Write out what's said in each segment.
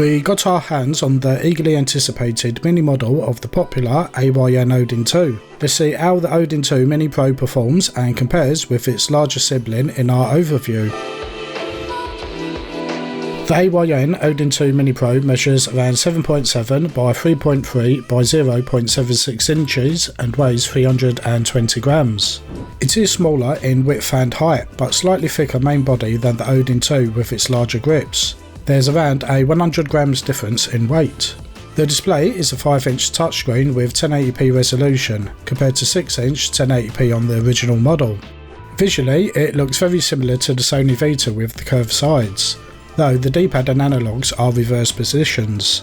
We got our hands on the eagerly anticipated mini model of the popular AYN Odin 2. Let's see how the Odin 2 Mini Pro performs and compares with its larger sibling in our overview. The AYN Odin 2 Mini Pro measures around 7.7 by 3.3 by 0.76 inches and weighs 320 grams. It is smaller in width and height, but slightly thicker main body than the Odin 2 with its larger grips. There's around a 100 grams difference in weight. The display is a 5-inch touchscreen with 1080p resolution, compared to 6-inch 1080p on the original model. Visually, it looks very similar to the Sony Vita with the curved sides, though the D-pad and analogues are reverse positions.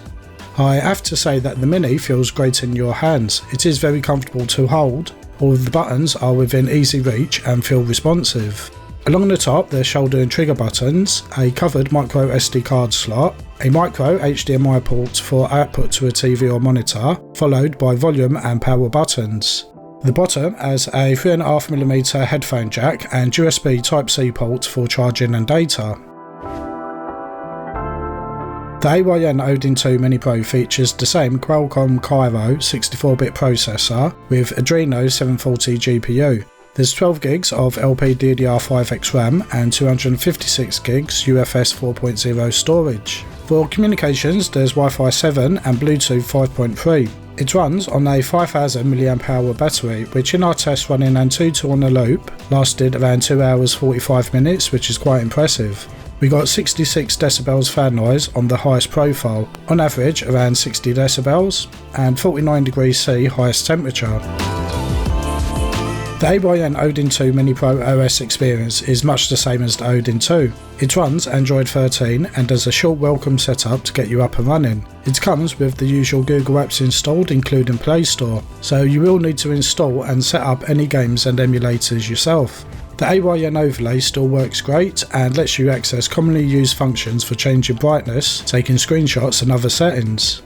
I have to say that the Mini feels great in your hands. It is very comfortable to hold, all of the buttons are within easy reach and feel responsive. Along the top there's shoulder and trigger buttons, a covered micro SD card slot, a micro HDMI port for output to a TV or monitor, followed by volume and power buttons. The bottom has a 3.5mm headphone jack and USB Type-C port for charging and data. The AYN Odin 2 Mini Pro features the same Qualcomm 64-bit processor with Adreno 740 GPU. There's 12 gigs of LPDDR5X RAM and 256 gigs UFS 4.0 storage. For communications there's Wi-Fi 7 and Bluetooth 5.3. It runs on a 5000 mAh battery, which in our test running Antutu on a loop lasted around 2 hours 45 minutes, which is quite impressive. We got 66 decibels fan noise on the highest profile, on average around 60 decibels, and 49 degrees C highest temperature. The AYN Odin 2 Mini Pro OS experience is much the same as the Odin 2. It runs Android 13 and does a short welcome setup to get you up and running. It comes with the usual Google apps installed, including Play Store, so you will need to install and set up any games and emulators yourself. The AYN overlay still works great and lets you access commonly used functions for changing brightness, taking screenshots and other settings.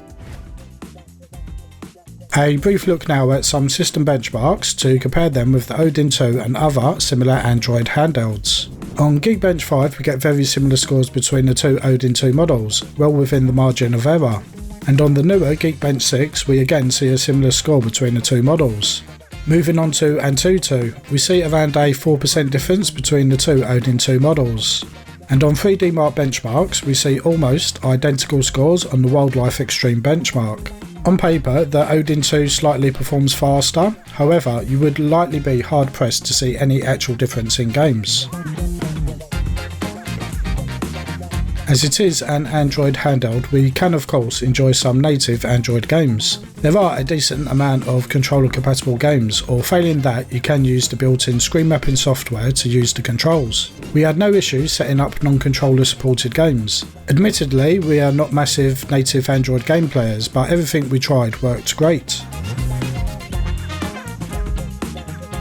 A brief look now at some system benchmarks to compare them with the Odin 2 and other similar Android handhelds. On Geekbench 5 we get very similar scores between the two Odin 2 models, well within the margin of error. And on the newer Geekbench 6 we again see a similar score between the two models. Moving on to Antutu, we see around a 4% difference between the two Odin 2 models. And on 3D Mark benchmarks we see almost identical scores on the Wildlife Extreme benchmark. On paper, the Odin 2 slightly performs faster, however you would likely be hard pressed to see any actual difference in games. As it is an Android handheld, we can of course enjoy some native Android games. There are a decent amount of controller compatible games, or failing that you can use the built-in screen mapping software to use the controls. We had no issues setting up non-controller supported games. Admittedly, we are not massive native Android game players, but everything we tried worked great.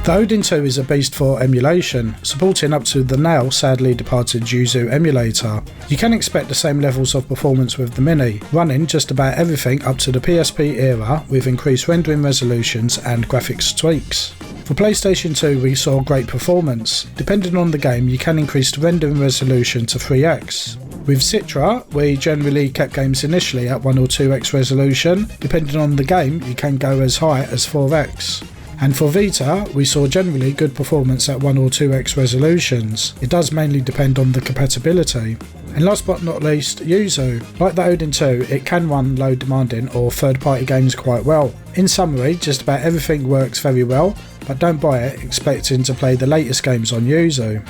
The Odin 2 is a beast for emulation, supporting up to the now sadly departed Yuzu emulator. You can expect the same levels of performance with the Mini, running just about everything up to the PSP era with increased rendering resolutions and graphics tweaks. For PlayStation 2 we saw great performance. Depending on the game you can increase the rendering resolution to 3x. With Citra, we generally kept games initially at 1 or 2x resolution. Depending on the game you can go as high as 4x. And for Vita, we saw generally good performance at 1 or 2x resolutions. It does mainly depend on the compatibility. And last but not least, Yuzu. Like the Odin 2, it can run low demanding or third-party games quite well. In summary, just about everything works very well, but don't buy it expecting to play the latest games on Yuzu.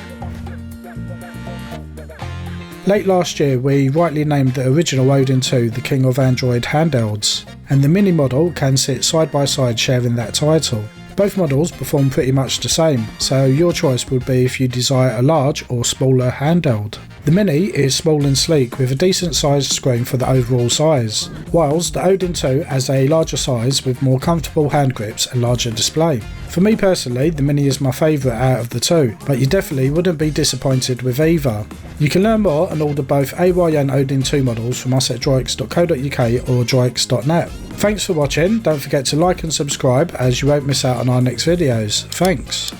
Late last year we rightly named the original Odin 2 the king of Android handhelds, and the Mini model can sit side by side sharing that title. Both models perform pretty much the same, so your choice would be if you desire a large or smaller handheld. The Mini is small and sleek with a decent sized screen for the overall size, whilst the Odin 2 has a larger size with more comfortable hand grips and larger display. For me personally, the Mini is my favourite out of the two, but you definitely wouldn't be disappointed with either. You can learn more and order both AYN Odin 2 models from us at DroiX.co.uk or DroiX.net. Thanks for watching, don't forget to like and subscribe as you won't miss out on our next videos. Thanks.